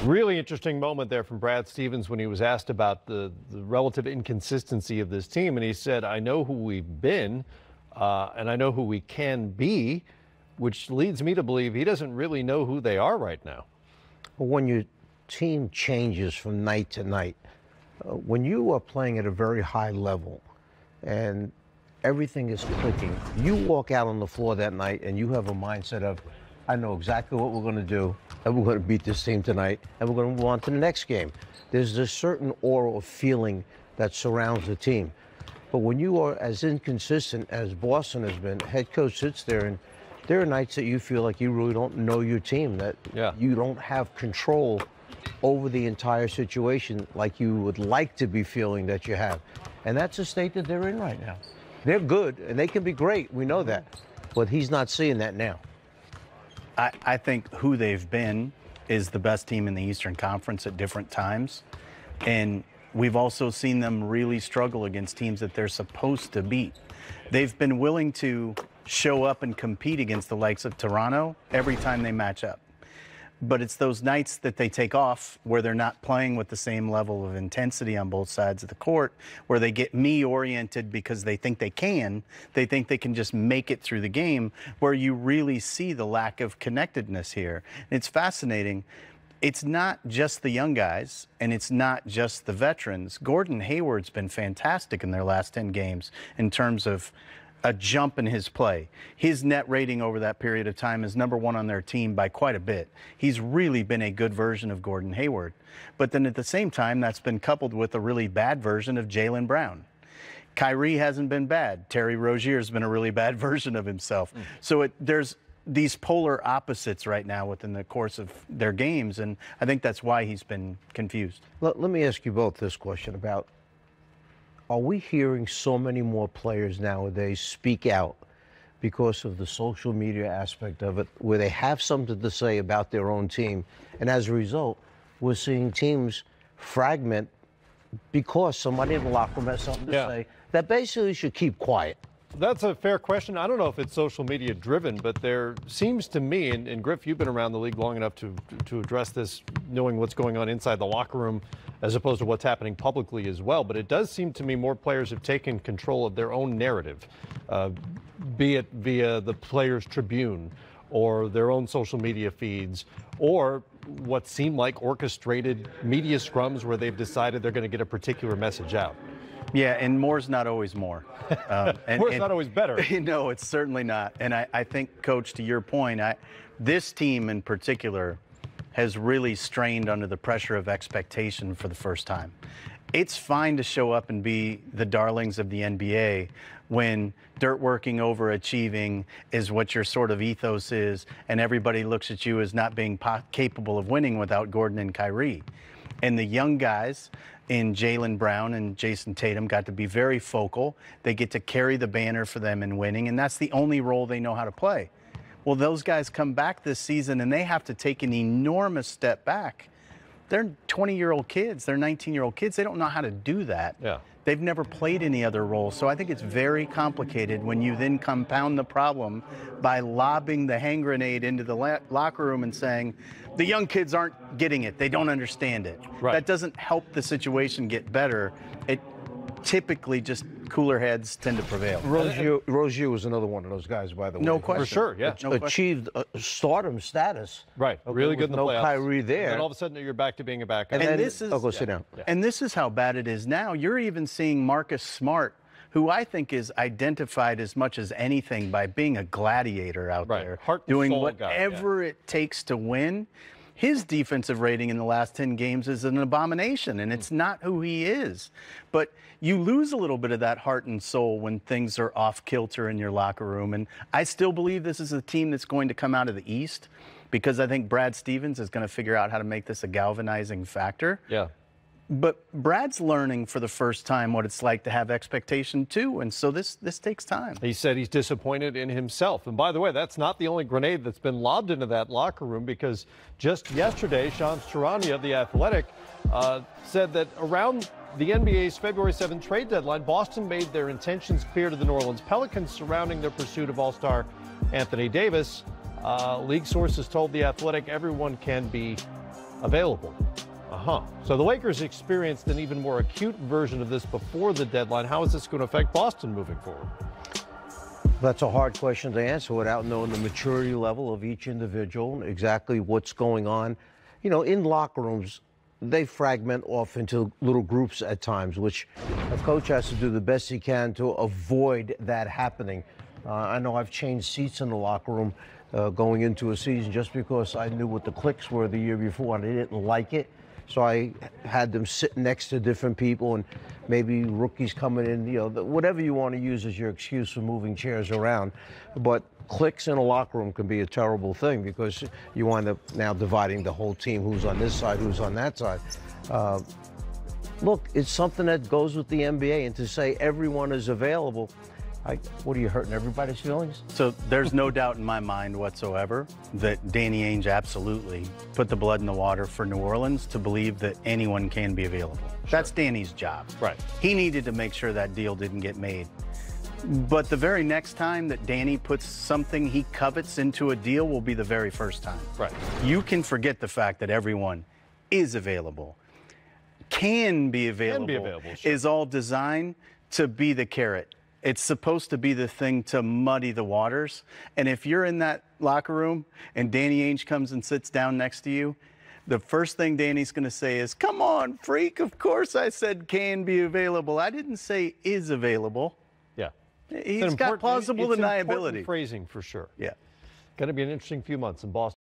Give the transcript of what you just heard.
Really interesting moment there from Brad Stevens when he was asked about the relative inconsistency of this team. And he said, I know who we've been and I know who we can be, which leads me to believe he doesn't really know who they are right now. Well, when your team changes from night to night, when you are playing at a very high level and everything is clicking, you walk out on the floor that night and you have a mindset of, I know exactly what we're going to do, and we're going to beat this team tonight, and we're going to move on to the next game. There's a certain aura of feeling that surrounds the team. But when you are as inconsistent as Boston has been, head coach sits there, and there are nights that you feel like you really don't know your team, that you don't have control over the entire situation like you would like to be feeling that you have. And that's the state that they're in right now. They're good, and they can be great. We know that. But he's not seeing that now. I think who they've been is the best team in the Eastern Conference at different times. And we've also seen them really struggle against teams that they're supposed to beat. They've been willing to show up and compete against the likes of Toronto every time they match up. But it's those nights that they take off where they're not playing with the same level of intensity on both sides of the court, where they get me-oriented because they think they can just make it through the game, where you really see the lack of connectedness here. And it's fascinating. It's not just the young guys, and it's not just the veterans. Gordon Hayward's been fantastic in their last 10 games in terms of a jump in his play. His net rating over that period of time is #1 on their team by quite a bit. He's really been a good version of Gordon Hayward. But then at the same time, that's been coupled with a really bad version of Jaylen Brown. Kyrie hasn't been bad. Terry Rozier's been a really bad version of himself. So there's these polar opposites right now within the course of their games, and I think that's why he's been confused. Let me ask you both this question about, are we hearing so many more players nowadays speak out because of the social media aspect of it, where they have something to say about their own team? And as a result, we're seeing teams fragment because somebody in the locker room has something to say that basically should keep quiet. That's a fair question. I don't know if it's social media driven, but there seems to me, and Griff, you've been around the league long enough to address this, knowing what's going on inside the locker room as opposed to what's happening publicly as well. But it does seem to me more players have taken control of their own narrative, be it via the Players Tribune or their own social media feeds, or what seem like orchestrated media scrums where they've decided they're going to get a particular message out. Yeah, and more's not always more. More's not always better. No, it's certainly not. And I think, Coach, to your point, this team in particular has really strained under the pressure of expectation for the first time. It's fine to show up and be the darlings of the NBA when dirt working, overachieving is what your sort of ethos is, and everybody looks at you as not being capable of winning without Gordon and Kyrie. And the young guys in Jaylen Brown and Jason Tatum got to be very focal. They get to carry the banner for them in winning, and that's the only role they know how to play. Well, those guys come back this season, and they have to take an enormous step back. They're 20-year-old kids. They're 19-year-old kids. They don't know how to do that. Yeah. They've never played any other role. So I think it's very complicated when you then compound the problem by lobbing the hand grenade into the locker room and saying, the young kids aren't getting it. They don't understand it. Right. That doesn't help the situation get better. It typically just cooler heads tend to prevail. Rozier was another one of those guys, by the way. No question. For sure, yeah. Achieved stardom status. Right, really good in the playoffs. No Kyrie there. And all of a sudden you're back to being a backup. And this is, go sit down. And this is how bad it is now. You're even seeing Marcus Smart, who I think is identified as much as anything by being a gladiator out there, doing whatever it takes to win. His defensive rating in the last 10 games is an abomination, and it's not who he is. But you lose a little bit of that heart and soul when things are off kilter in your locker room. And I still believe this is a team that's going to come out of the East, because I think Brad Stevens is going to figure out how to make this a galvanizing factor. Yeah. But Brad's learning for the first time what it's like to have expectation too, and so this takes time. He said he's disappointed in himself. And by the way, that's not the only grenade that's been lobbed into that locker room, because just yesterday, Shams Charania of The Athletic said that around the NBA's February 7th trade deadline, Boston made their intentions clear to the New Orleans Pelicans surrounding their pursuit of All-Star Anthony Davis. League sources told The Athletic everyone can be available. So the Lakers experienced an even more acute version of this before the deadline. How is this going to affect Boston moving forward? That's a hard question to answer without knowing the maturity level of each individual, exactly what's going on. You know, in locker rooms, they fragment off into little groups at times, which a coach has to do the best he can to avoid that happening. I know I've changed seats in the locker room going into a season just because I knew what the cliques were the year before and I didn't like it. So I had them sit next to different people and maybe rookies coming in, you know, whatever you want to use as your excuse for moving chairs around. But cliques in a locker room can be a terrible thing because you wind up now dividing the whole team, who's on this side, who's on that side. Look, it's something that goes with the NBA, and to say everyone is available, what are you, hurting everybody's feelings? So there's no doubt in my mind whatsoever that Danny Ainge absolutely put the blood in the water for New Orleans to believe that anyone can be available. Sure. That's Danny's job. Right. He needed to make sure that deal didn't get made. But the very next time that Danny puts something he covets into a deal will be the very first time. Right. You can forget the fact that everyone is available. Can be available, sure. Is all designed to be the carrot. It's supposed to be the thing to muddy the waters. And if you're in that locker room and Danny Ainge comes and sits down next to you, the first thing Danny's going to say is, "Come on, freak. Of course I said can be available. I didn't say is available." Yeah. He's got plausible deniability. Phrasing for sure. Yeah. Going to be an interesting few months in Boston.